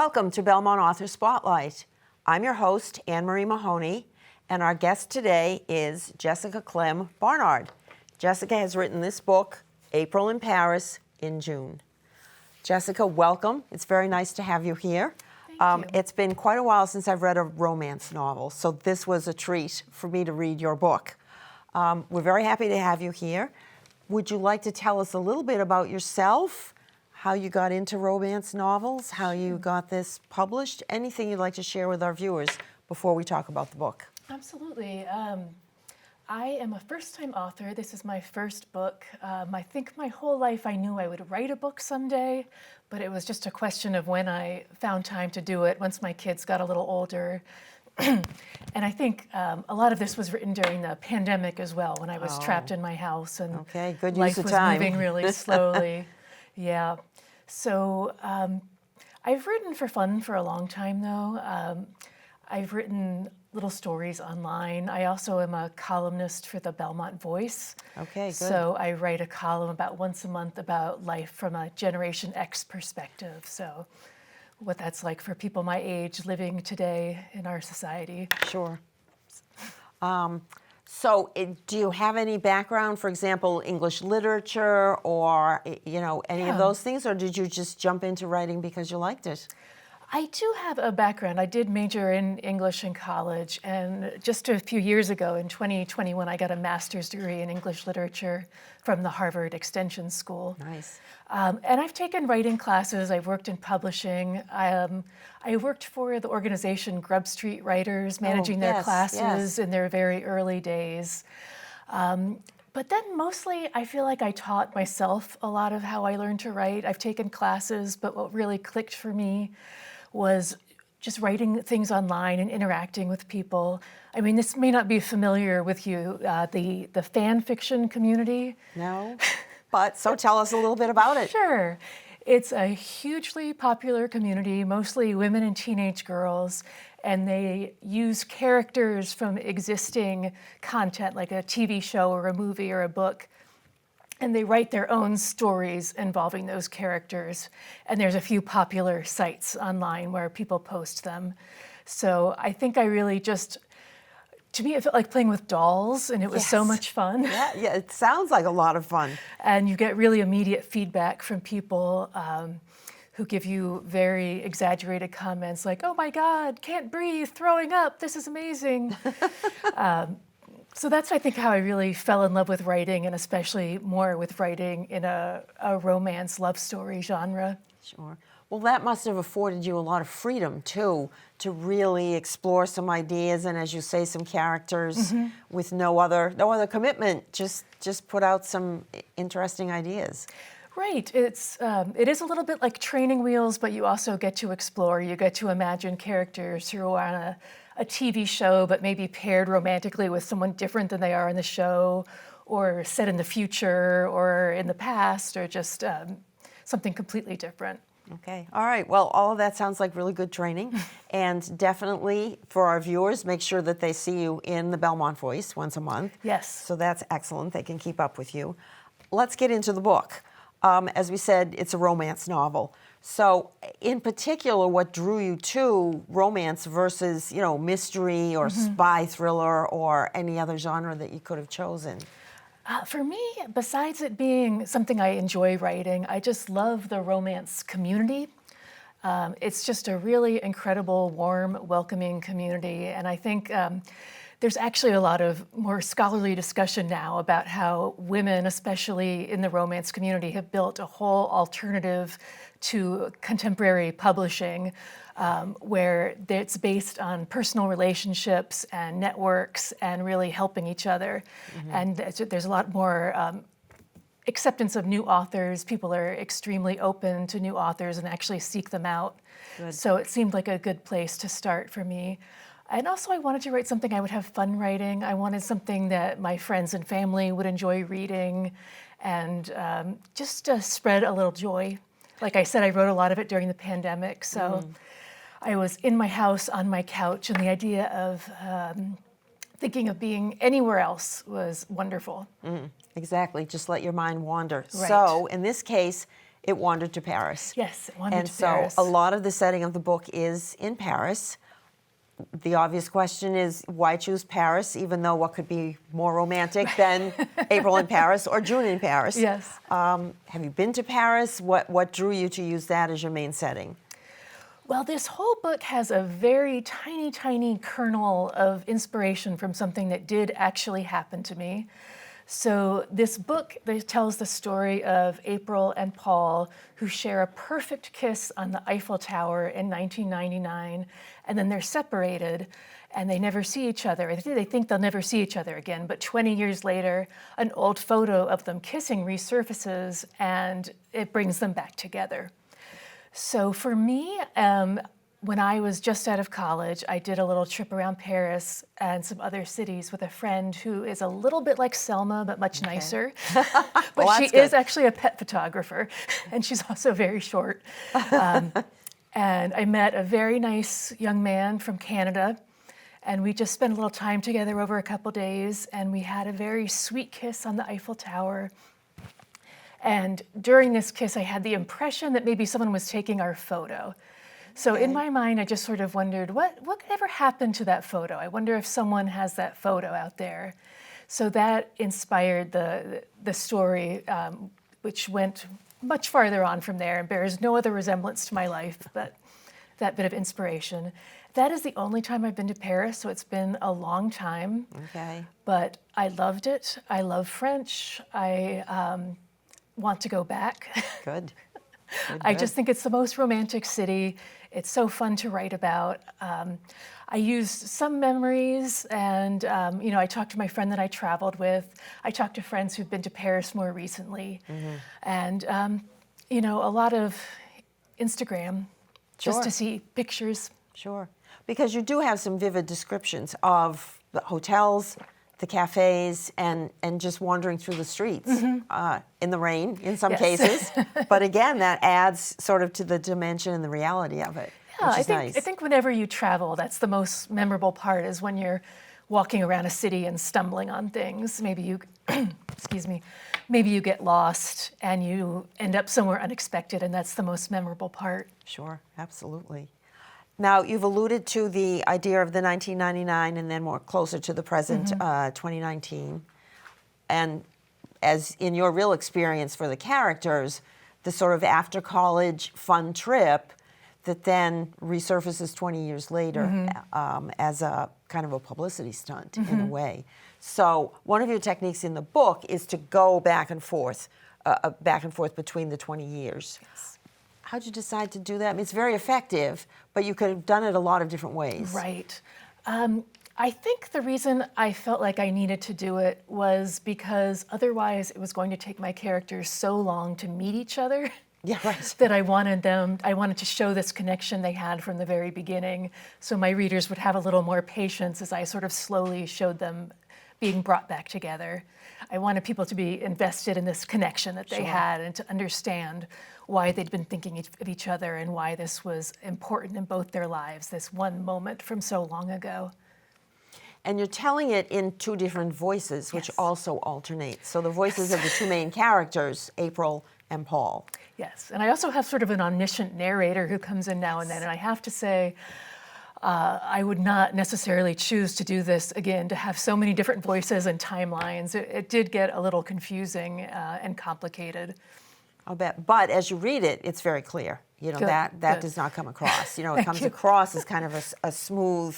Welcome to Belmont Author Spotlight. I'm your host, Anne-Marie Mahoney, and our guest today is Jessica Barnard. Jessica has written this book, April in Paris, in June. Jessica, welcome. It's very nice to have you here. Thank you. It's been quite a while since I've read a romance novel, so this was a treat for me to read your book. We're very happy to have you here. Would you like to tell us a little bit about yourself, how you got into romance novels, how you got this published, anything you'd like to share with our viewers before we talk about the book? Absolutely. I am a first-time author. This is my first book. I think my whole life I knew I would write a book someday, but it was just a question of when I found time to do it once my kids got a little older. And I think a lot of this was written during the pandemic as well, when I was trapped in my house and good life use of was time. moving really slowly. Yeah. So I've written for fun for a long time, though. I've written little stories online. I also am a columnist for the Belmont Voice. Okay, good. So I write a column about once a month about life from a Generation X perspective. So what that's like for people my age living today in our society. Sure. So do you have any background, for example, English literature or, any of those things, or did you just jump into writing because you liked it? I do have a background. I did major in English in college, and just a few years ago, in 2021, I got a master's degree in English literature from the Harvard Extension School. Nice. And I've taken writing classes. I've worked in publishing. I worked for the organization Grub Street Writers, managing their classes in their very early days. But then mostly I feel like I taught myself a lot of how I learned to write. I've taken classes, but what really clicked for me was just writing things online and interacting with people. I mean, this may not be familiar with you, the fan fiction community. No, but so tell us a little bit about it. Sure. It's a hugely popular community, mostly women and teenage girls, and they use characters from existing content, like a TV show or a movie or a book, and they write their own stories involving those characters. And there's a few popular sites online where people post them. So I think I really to me, it felt like playing with dolls, and it was so much fun. Yeah, it sounds like a lot of fun. And you get really immediate feedback from people who give you very exaggerated comments like, "Oh my God, can't breathe, throwing up, this is amazing." So that's, I think, how I really fell in love with writing, and especially more with writing in a romance love story genre. Sure. Well, that must have afforded you a lot of freedom, too, to really explore some ideas and, as you say, some characters with no other commitment. Just put out some interesting ideas. Right. It is a little bit like training wheels, but you also get to explore. You get to imagine characters who are on a TV show, but maybe paired romantically with someone different than they are in the show, or set in the future, or in the past, or just something completely different. Okay. All right. Well, all of that sounds like really good training. And definitely for our viewers, make sure that they see you in the Belmont Voice once a month. Yes. So that's excellent. They can keep up with you. Let's get into the book. As we said, it's a romance novel. So in particular, what drew you to romance versus, mystery or spy thriller or any other genre that you could have chosen? For me, besides it being something I enjoy writing, I just love the romance community. It's just a really incredible, warm, welcoming community. And I think there's actually a lot of more scholarly discussion now about how women, especially in the romance community, have built a whole alternative to contemporary publishing, where it's based on personal relationships and networks and really helping each other. And there's a lot more acceptance of new authors. People are extremely open to new authors and actually seek them out. Good. So it seemed like a good place to start for me. And also I wanted to write something I would have fun writing. I wanted something that my friends and family would enjoy reading, and just to spread a little joy. Like I said, I wrote a lot of it during the pandemic, so I was in my house on my couch, and the idea of thinking of being anywhere else was wonderful. Exactly. Just let your mind wander. Right. So in this case, it wandered to Paris. Yes, it wandered And to so Paris. a lot of the setting of the book is in Paris. The obvious question is, why choose Paris, even though what could be more romantic than April in Paris or June in Paris? Yes. Have you been to Paris? What drew you to use that as your main setting? Well, this whole book has a very tiny, tiny kernel of inspiration from something that did actually happen to me. So this book tells the story of April and Paul, who share a perfect kiss on the Eiffel Tower in 1999, and then they're separated, and they never see each other. They think they'll never see each other again, but 20 years later, an old photo of them kissing resurfaces, and it brings them back together. So for me, when I was just out of college, I did a little trip around Paris and some other cities with a friend who is a little bit like Selma, but much nicer. But Well, she that's good. is actually a pet photographer, and she's also very short. And I met a very nice young man from Canada, and we just spent a little time together over a couple days, and we had a very sweet kiss on the Eiffel Tower. And during this kiss, I had the impression that maybe someone was taking our photo. So in my mind, I just sort of wondered, what could ever happen to that photo? I wonder if someone has that photo out there. So that inspired the story, which went much farther on from there and bears no other resemblance to my life, but that bit of inspiration. That is the only time I've been to Paris, so it's been a long time. Okay. But I loved it. I love French. I want to go back. Good. I just think it's the most romantic city. It's so fun to write about. I used some memories, and I talked to my friend that I traveled with. I talked to friends who've been to Paris more recently, and a lot of Instagram just Sure. to see pictures. Sure. Because you do have some vivid descriptions of the hotels, the cafes, and just wandering through the streets in the rain in some Yes. cases. But again, that adds sort of to the dimension and the reality of it, Yeah, which I is think nice. I think whenever you travel, that's the most memorable part, is when you're walking around a city and stumbling on things. Maybe you, excuse me, maybe you get lost and you end up somewhere unexpected, and that's the most memorable part. Sure, absolutely. Now, you've alluded to the idea of the 1999 and then more closer to the present, 2019. And as in your real experience for the characters, the sort of after college fun trip that then resurfaces 20 years later as a kind of a publicity stunt in a way. So one of your techniques in the book is to go back and forth between the 20 years. Yes. How'd you decide to do that? I mean, it's very effective, but you could have done it a lot of different ways. Right. I think the reason I felt like I needed to do it was because otherwise it was going to take my characters so long to meet each other. Yeah, right. That I wanted to show this connection they had from the very beginning, so my readers would have a little more patience as I sort of slowly showed them being brought back together. I wanted people to be invested in this connection that they had and to understand why they'd been thinking of each other and why this was important in both their lives, this one moment from so long ago. And you're telling it in two different voices, which Yes. also alternate. So the voices of the two main characters, April and Paul. Yes, and I also have sort of an omniscient narrator who comes in now and then, and I have to say, I would not necessarily choose to do this again, to have so many different voices and timelines. It did get a little confusing and complicated. I'll bet. But as you read it, it's very clear. You know, Good, that good. does not come across. You know, it Thank comes you. across as kind of a smooth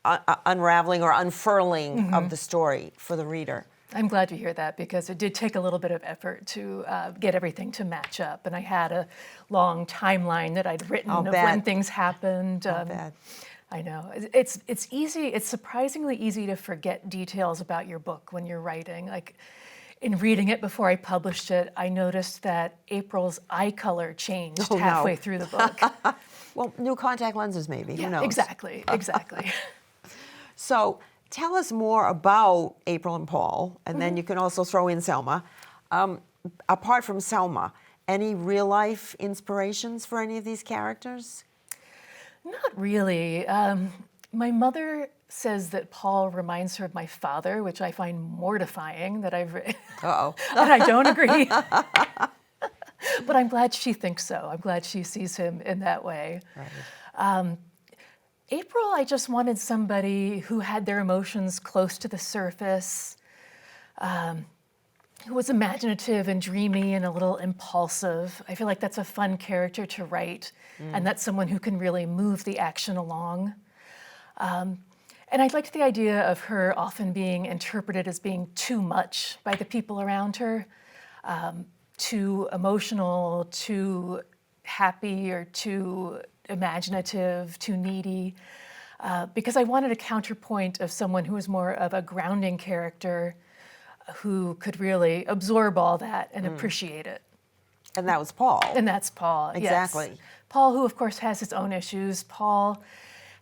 unraveling or unfurling of the story for the reader. I'm glad to hear that, because it did take a little bit of effort to get everything to match up. And I had a long timeline that I'd written of bet. when things happened. I'll bet. I know. It's easy, it's surprisingly easy to forget details about your book when you're writing. Like, in reading it before I published it, I noticed that April's eye color changed Oh, no. halfway through the book. Well, new contact lenses maybe, who knows? Exactly. So tell us more about April and Paul, and then you can also throw in Selma. Apart from Selma, any real life inspirations for any of these characters? Not really. My mother says that Paul reminds her of my father, which I find mortifying that I've written. Uh-oh. And I don't agree. But I'm glad she thinks so. I'm glad she sees him in that way. Right. April, I just wanted somebody who had their emotions close to the surface, who was imaginative and dreamy and a little impulsive. I feel like that's a fun character to write, and that's someone who can really move the action along. And I liked the idea of her often being interpreted as being too much by the people around her, too emotional, too happy, or too imaginative, too needy, because I wanted a counterpoint of someone who was more of a grounding character who could really absorb all that and appreciate it. And that was Paul. And that's Paul, Exactly. yes. Paul, who of course has his own issues. Paul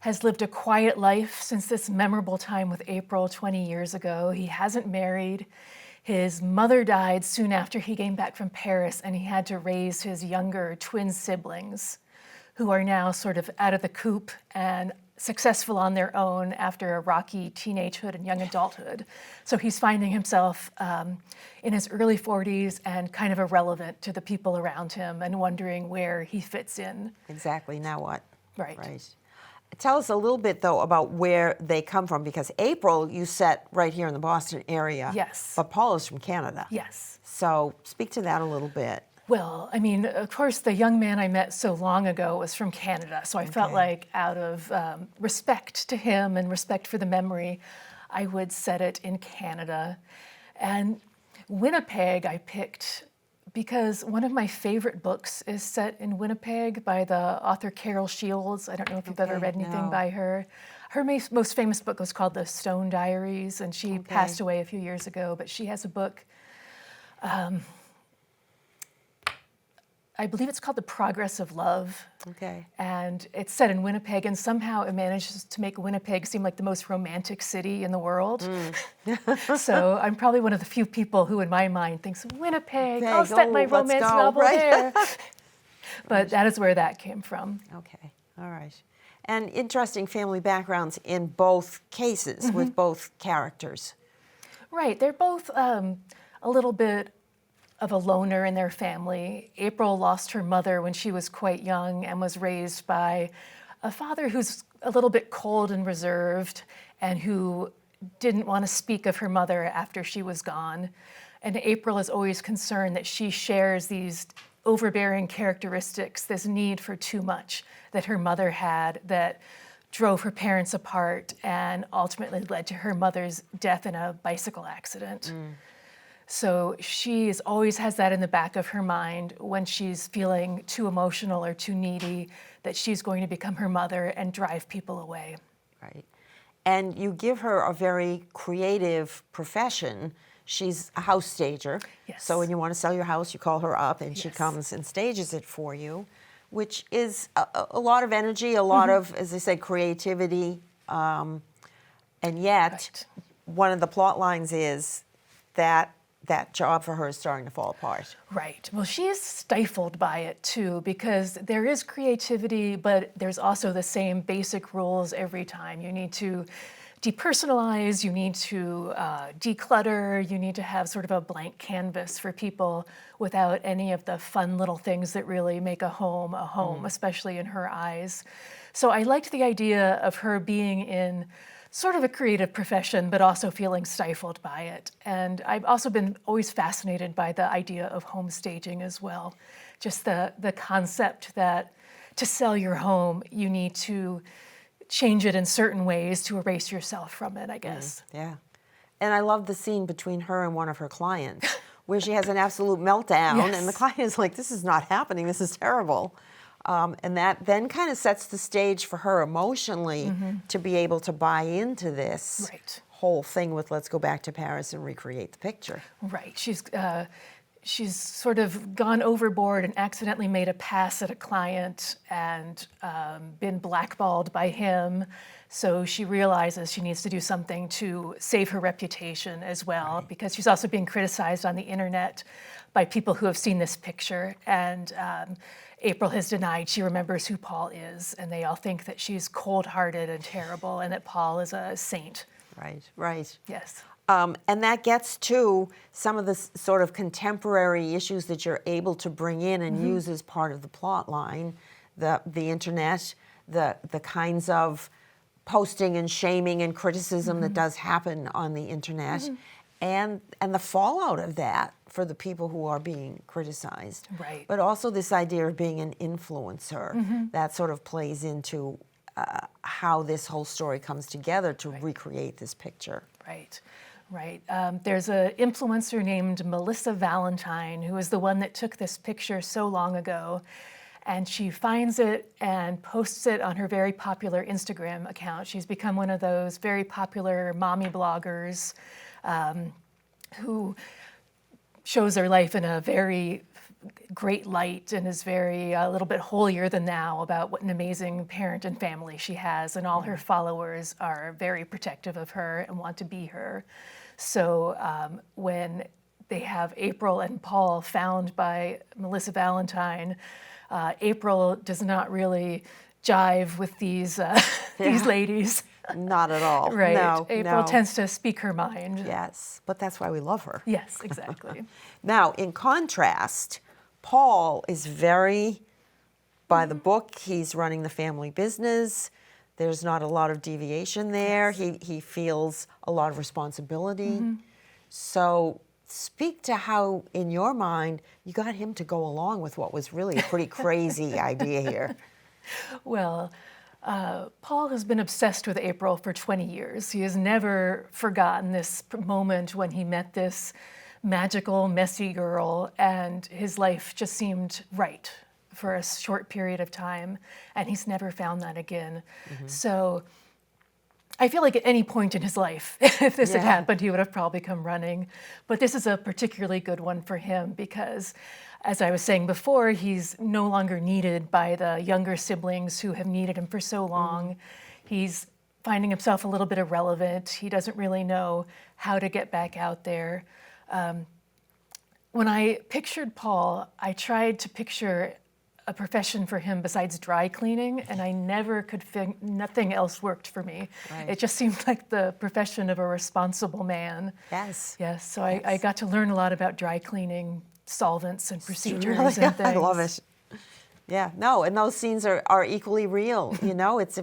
has lived a quiet life since this memorable time with April 20 years ago. He hasn't married. His mother died soon after he came back from Paris, and he had to raise his younger twin siblings, who are now sort of out of the coop and successful on their own after a rocky teenagehood and young adulthood. So he's finding himself in his early 40s and kind of irrelevant to the people around him and wondering where he fits in. Exactly. Now what? Right. Right. Tell us a little bit, though, about where they come from, because April, you set right here in the Boston area. Yes. But Paul is from Canada. Yes. So speak to that a little bit. Well, I mean, of course, the young man I met so long ago was from Canada, so I felt like out of respect to him and respect for the memory, I would set it in Canada. And Winnipeg I picked because one of my favorite books is set in Winnipeg by the author Carol Shields. I don't know if you've ever read anything no. by her. Her most famous book was called The Stone Diaries, and she passed away a few years ago, but she has a book, I believe it's called The Progress of Love. Okay. And it's set in Winnipeg, and somehow it manages to make Winnipeg seem like the most romantic city in the world. So I'm probably one of the few people who, in my mind, thinks, Winnipeg, I'll set my let's romance go, novel right? there. But that is where that came from. Okay. All right. And interesting family backgrounds in both cases with both characters. Right, they're both a little bit of a loner in their family. April lost her mother when she was quite young and was raised by a father who's a little bit cold and reserved and who didn't want to speak of her mother after she was gone. And April is always concerned that she shares these overbearing characteristics, this need for too much that her mother had that drove her parents apart and ultimately led to her mother's death in a bicycle accident. So she always has that in the back of her mind when she's feeling too emotional or too needy, that she's going to become her mother and drive people away. Right. And you give her a very creative profession. She's a house stager. Yes. So when you want to sell your house, you call her up and she Yes. comes and stages it for you, which is a lot of energy, a lot of, as I said, creativity. And yet, Right. one of the plot lines is that that job for her is starting to fall apart. Right. Well, she is stifled by it too, because there is creativity, but there's also the same basic rules every time. You need to depersonalize, you need to declutter, you need to have sort of a blank canvas for people without any of the fun little things that really make a home, especially in her eyes. So I liked the idea of her being in sort of a creative profession, but also feeling stifled by it. And I've also been always fascinated by the idea of home staging as well. Just the concept that to sell your home, you need to change it in certain ways to erase yourself from it, I guess. Yeah. And I love the scene between her and one of her clients where she has an absolute meltdown Yes. and the client is like, this is not happening, this is terrible. And that then kind of sets the stage for her emotionally to be able to buy into this Right. whole thing with let's go back to Paris and recreate the picture. Right. She's sort of gone overboard and accidentally made a pass at a client and been blackballed by him. So she realizes she needs to do something to save her reputation as well, because she's also being criticized on the internet by people who have seen this picture. And April has denied she remembers who Paul is, and they all think that she's cold-hearted and terrible and that Paul is a saint. Right, right. Yes. And that gets to some of the sort of contemporary issues that you're able to bring in and use as part of the plot line, the internet, the kinds of posting and shaming and criticism that does happen on the internet, and the fallout of that for the people who are being criticized. Right. But also this idea of being an influencer, that sort of plays into how this whole story comes together to recreate this picture. Right. Right. There's an influencer named Melissa Valentine who is the one that took this picture so long ago. And she finds it and posts it on her very popular Instagram account. She's become one of those very popular mommy bloggers who shows her life in a very great light and is very a little bit holier than thou about what an amazing parent and family she has. And all her followers are very protective of her and want to be her. So when they have April and Paul found by Melissa Valentine, April does not really jive with these these ladies. Not at all. Right. No, April no. tends to speak her mind. Yes, but that's why we love her. Yes, exactly. Now, in contrast, Paul is very by the book. He's running the family business. There's not a lot of deviation there. He feels a lot of responsibility. So speak to how, in your mind, you got him to go along with what was really a pretty crazy idea here. Well, Paul has been obsessed with April for 20 years. He has never forgotten this moment when he met this magical, messy girl, and his life just seemed right for a short period of time, and he's never found that again. So I feel like at any point in his life, if this had happened, he would have probably come running. But this is a particularly good one for him because, as I was saying before, he's no longer needed by the younger siblings who have needed him for so long. He's finding himself a little bit irrelevant. He doesn't really know how to get back out there. When I pictured Paul, I tried to picture a profession for him besides dry cleaning, and I never could think, nothing else worked for me. Right. It just seemed like the profession of a responsible man. Yes. Yes, so I got to learn a lot about dry cleaning solvents and procedures Really? and things. I love it. Yeah, no, and those scenes are equally real. You know, it's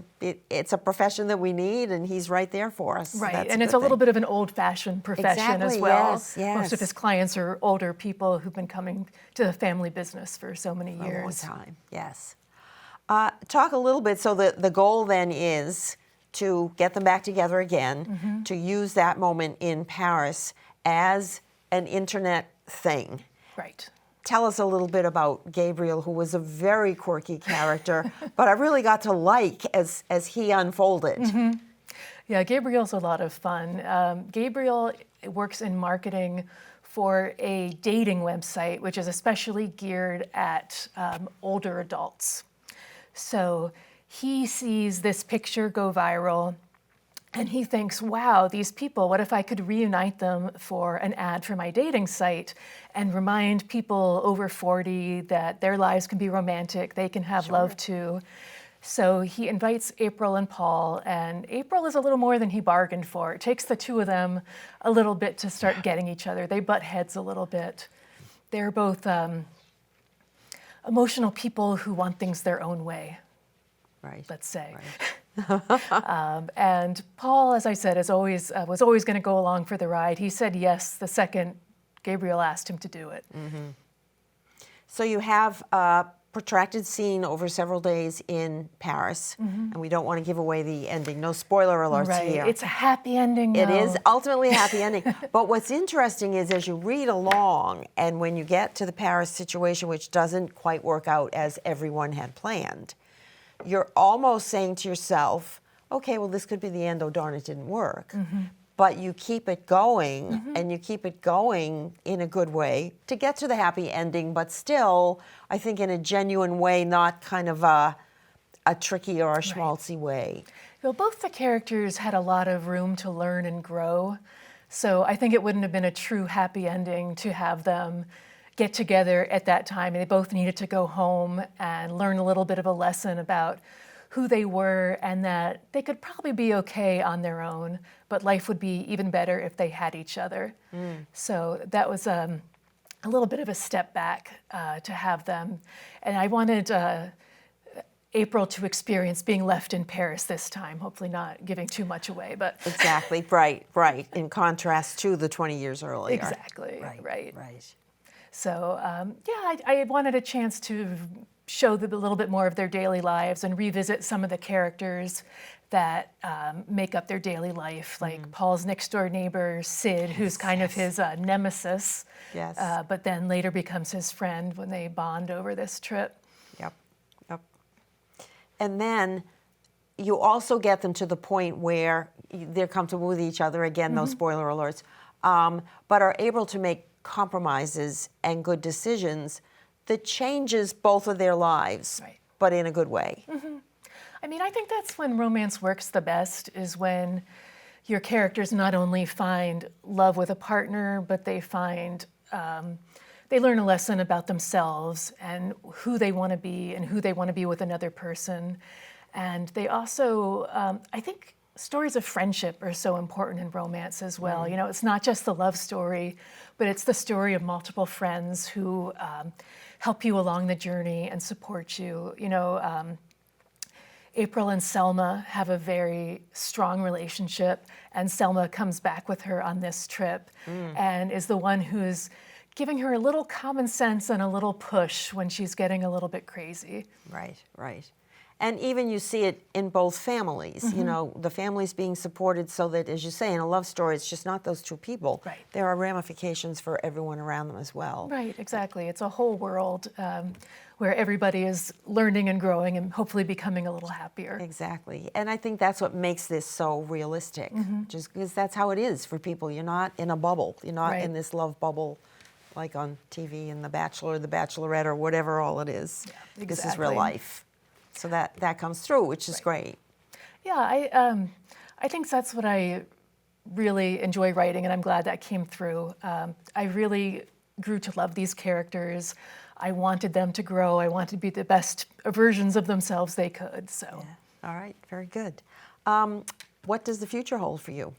a profession that we need, and he's right there for us. So Right, that's and it's good a little thing. bit of an old-fashioned profession as Exactly, well. yes, Most of yes. his clients are older people who've been coming to the family business for so many A long years. time, yes. Talk a little bit, so the goal then is to get them back together again, to use that moment in Paris as an internet thing. Right. Tell us a little bit about Gabriel, who was a very quirky character, but I really got to like as he unfolded. Yeah, Gabriel's a lot of fun. Gabriel works in marketing for a dating website, which is especially geared at older adults. So he sees this picture go viral, and he thinks, wow, these people, what if I could reunite them for an ad for my dating site and remind people over 40 that their lives can be romantic, they can have love too. So he invites April and Paul, and April is a little more than he bargained for. It takes the two of them a little bit to start getting each other. They butt heads a little bit. They're both emotional people who want things their own way, Right. let's say. Right. And Paul, as I said, was always going to go along for the ride. He said yes the second Gabriel asked him to do it. So you have a protracted scene over several days in Paris, and we don't want to give away the ending. No spoiler alerts Right. here. It's a happy ending, It though. is ultimately a happy ending. But what's interesting is as you read along, and when you get to the Paris situation, which doesn't quite work out as everyone had planned, you're almost saying to yourself, okay, well, this could be the end, oh, darn, it didn't work. But you keep it going, and you keep it going in a good way to get to the happy ending, but still, I think in a genuine way, not kind of a tricky or a schmaltzy way. Well, both the characters had a lot of room to learn and grow. So I think it wouldn't have been a true happy ending to have them get together at that time. And they both needed to go home and learn a little bit of a lesson about who they were and that they could probably be okay on their own, but life would be even better if they had each other. So that was a little bit of a step back to have them. And I wanted April to experience being left in Paris this time, hopefully not giving too much away, but Exactly, right. In contrast to the 20 years earlier. exactly, right. Right. So I wanted a chance to show them a little bit more of their daily lives and revisit some of the characters that make up their daily life, like Paul's next door neighbor, Sid, who's kind of his nemesis, Yes. but then later becomes his friend when they bond over this trip. Yep. And then you also get them to the point where they're comfortable with each other, again, those spoiler alerts, but are able to make compromises and good decisions that changes both of their lives, Right. but in a good way. I mean, I think that's when romance works the best, is when your characters not only find love with a partner, but they find, they learn a lesson about themselves and who they want to be and who they want to be with another person. And they also, I think stories of friendship are so important in romance as well. You know, it's not just the love story, but it's the story of multiple friends who help you along the journey and support you. You know, April and Selma have a very strong relationship, and Selma comes back with her on this trip and is the one who's giving her a little common sense and a little push when she's getting a little bit crazy. Right. And even you see it in both families, you know, the families being supported so that, as you say, in a love story, it's just not those two people. Right. There are ramifications for everyone around them as well. Right, exactly. It's a whole world where everybody is learning and growing and hopefully becoming a little happier. Exactly. And I think that's what makes this so realistic, just because that's how it is for people. You're not in a bubble. You're not Right. in this love bubble like on TV and The Bachelor, The Bachelorette, or whatever all it is. Yeah, This is real exactly. life. So that comes through, which is great. Yeah, I think that's what I really enjoy writing, and I'm glad that came through. I really grew to love these characters. I wanted them to grow. I wanted to be the best versions of themselves they could. So, All right, very good. What does the future hold for you?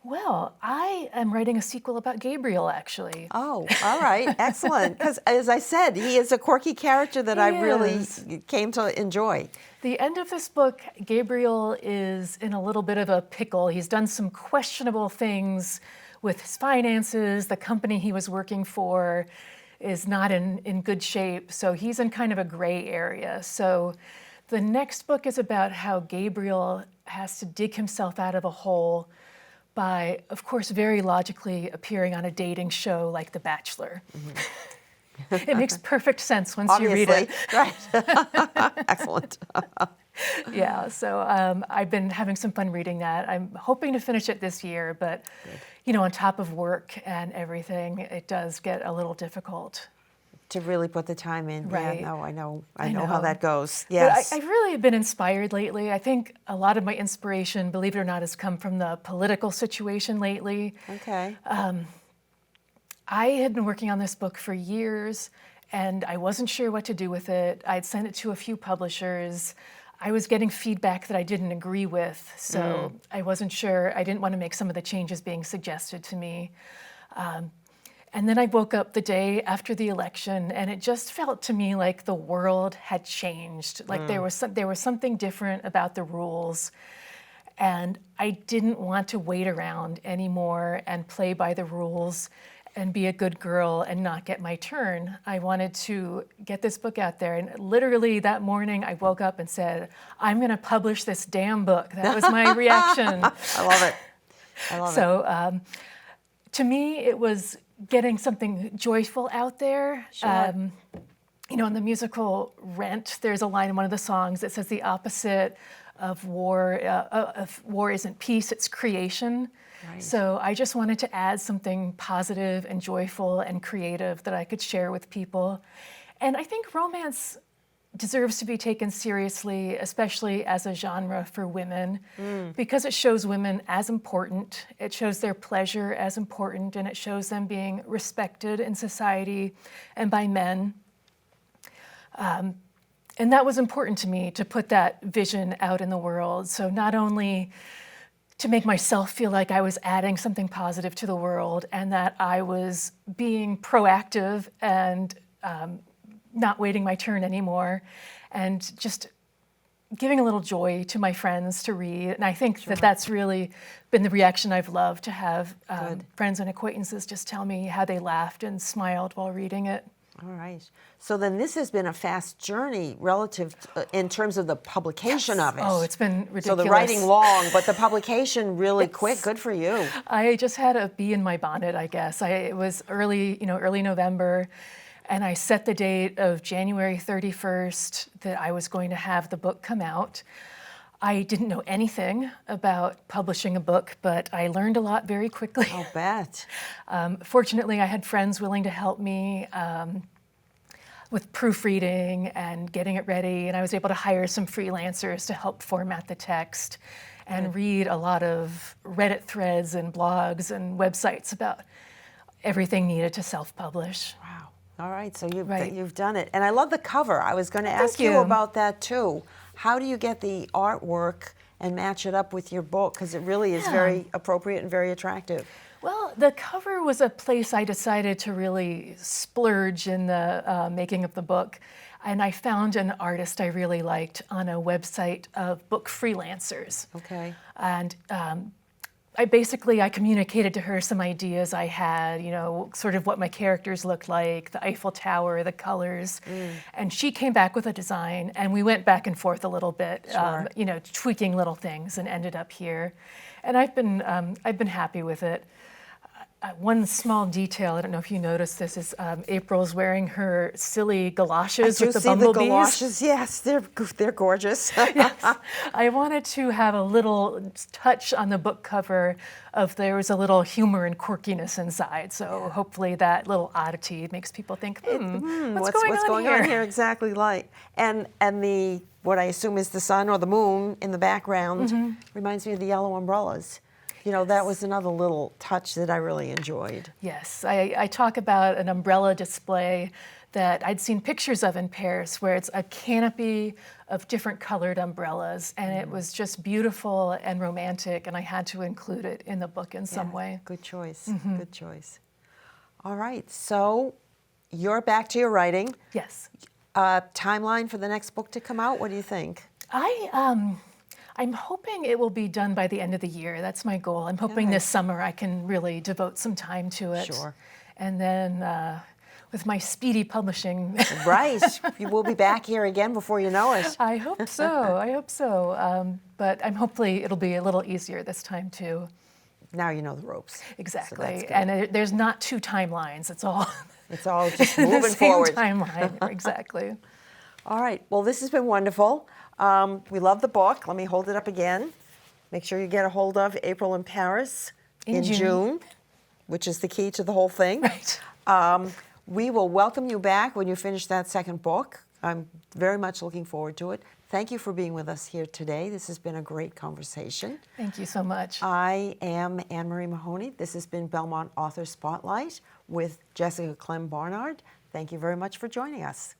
well, I am writing a sequel about Gabriel, actually. Oh, all right, excellent. Because as I said, he is a quirky character that I really is. came to enjoy. The end of this book, Gabriel is in a little bit of a pickle. He's done some questionable things with his finances. The company he was working for is not in good shape, so he's in kind of a gray area. So the next book is about how Gabriel has to dig himself out of a hole by, of course, very logically appearing on a dating show like The Bachelor. It makes perfect sense once you read it. Right. Excellent. Yeah, so I've been having some fun reading that. I'm hoping to finish it this year, but you know, on top of work and everything, it does get a little difficult. To really put the time in. Right. Yeah, no, I know how that goes. But Yes. I've really been inspired lately. I think a lot of my inspiration, believe it or not, has come from the political situation lately. Okay. I had been working on this book for years, and I wasn't sure what to do with it. I'd sent it to a few publishers. I was getting feedback that I didn't agree with, so I wasn't sure. I didn't want to make some of the changes being suggested to me. And then I woke up the day after the election, and it just felt to me like the world had changed. Like there was something different about the rules, and I didn't want to wait around anymore and play by the rules and be a good girl and not get my turn. I wanted to get this book out there, and literally that morning I woke up and said, "I'm going to publish this damn book." That was my reaction. I love it. I love it. So to me, it was getting something joyful out there. Sure. You know, in the musical Rent, there's a line in one of the songs that says the opposite of war isn't peace, it's creation. Right. So I just wanted to add something positive and joyful and creative that I could share with people. And I think romance deserves to be taken seriously, especially as a genre for women, because it shows women as important, it shows their pleasure as important, and it shows them being respected in society and by men. And that was important to me, to put that vision out in the world. So not only to make myself feel like I was adding something positive to the world and that I was being proactive and not waiting my turn anymore, and just giving a little joy to my friends to read. And I think that that's really been the reaction I've loved, to have friends and acquaintances just tell me how they laughed and smiled while reading it. All right. So then this has been a fast journey relative in terms of the publication of it. Oh, it's been ridiculous. So the writing long, but the publication really quick. Good for you. I just had a bee in my bonnet, I guess. It was early November, and I set the date of January 31st that I was going to have the book come out. I didn't know anything about publishing a book, but I learned a lot very quickly. I'll bet. Fortunately, I had friends willing to help me with proofreading and getting it ready, and I was able to hire some freelancers to help format the text and read a lot of Reddit threads and blogs and websites about everything needed to self-publish. Wow. All right, so you've done it. And I love the cover. I was going to ask you you about that too. How do you get the artwork and match it up with your book? Because it really is very appropriate and very attractive. Well, the cover was a place I decided to really splurge in the making of the book. And I found an artist I really liked on a website of book freelancers. Okay. And I communicated to her some ideas I had, sort of what my characters looked like, the Eiffel Tower, the colors. And she came back with a design, and we went back and forth a little bit, tweaking little things, and ended up here. And I've been happy with it. One small detail, I don't know if you noticed this, is April's wearing her silly galoshes with the bumblebees. The galoshes, yes, they're gorgeous. Yes. I wanted to have a little touch on the book cover of there was a little humor and quirkiness inside. So hopefully that little oddity makes people think, what's going on here? Exactly like. And the what I assume is the sun or the moon in the background reminds me of the yellow umbrellas. That was another little touch that I really enjoyed. Yes, I talk about an umbrella display that I'd seen pictures of in Paris, where it's a canopy of different colored umbrellas, and it was just beautiful and romantic, and I had to include it in the book in some way. Good choice, good choice. All right, so you're back to your writing. Yes. Timeline for the next book to come out, what do you think? I'm hoping it will be done by the end of the year. That's my goal. I'm hoping this summer I can really devote some time to it. Sure. And then with my speedy publishing. Right. You will be back here again before you know it. I hope so. But hopefully it'll be a little easier this time too. Now you know the ropes. Exactly. So and there's not two timelines. It's all just moving the same forward. Timeline. Exactly. All right. Well, this has been wonderful. We love the book. Let me hold it up again. Make sure you get a hold of April in Paris in June, which is the key to the whole thing. Right. We will welcome you back when you finish that second book. I'm very much looking forward to it. Thank you for being with us here today. This has been a great conversation. Thank you so much. I am Anne Marie Mahoney. This has been Belmont Author Spotlight with Jessica Barnard. Thank you very much for joining us.